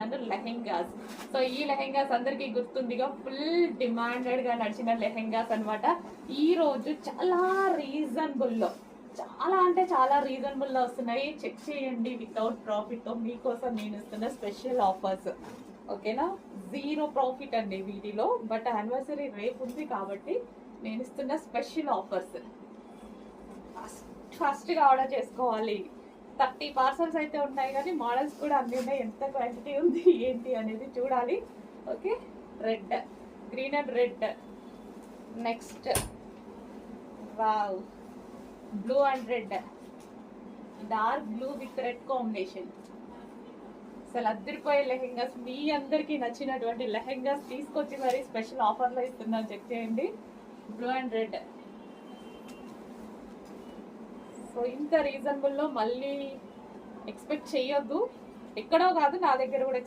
Lehengas. So ఈ లెహెంగాస్ అందరికి గుర్తుందిగా, full demanded గా నడిచిన లెహెంగాస్ అన్నమాట. ఈ రోజు చాలా రీజనబుల్ లో, చాలా అంటే చాలా రీజనబుల్ లో వస్తున్నాయి. చెక్ చేయండి. వితౌట్ ప్రాఫిట్ తో మీకోసం నేను ఇస్తున్న స్పెషల్ ఆఫర్స్. ఓకేనా, జీరో ప్రాఫిట్ అండి వీటిలో. బట్ యానివర్సరీ రేపు ఉంది కాబట్టి నేను ఇస్తున్న స్పెషల్ ఆఫర్స్. ఫస్ట్ గా ఆర్డర్ చేసుకోవాలి. 30 పార్సల్స్ అయితే ఉన్నాయి, కానీ మోడల్స్ కూడా అన్ని ఉన్నాయి. ఎంత క్వాంటిటీ ఉంది ఏంటి అనేది చూడాలి. Okay, red, green and red. Next wow, blue and red, dark blue with red combination. అసలు అద్దరిపోయే లెహెంగాస్, మీ అందరికీ నచ్చినటువంటి లెహెంగాస్ తీసుకొచ్చి మరి స్పెషల్ ఆఫర్లో ఇస్తున్నాను. చెక్ చేయండి. Blue and red. సో ఇంత రీజనబుల్లో మళ్ళీ ఎక్స్పెక్ట్ చేయొద్దు. ఎక్కడో కాదు, నా దగ్గర కూడా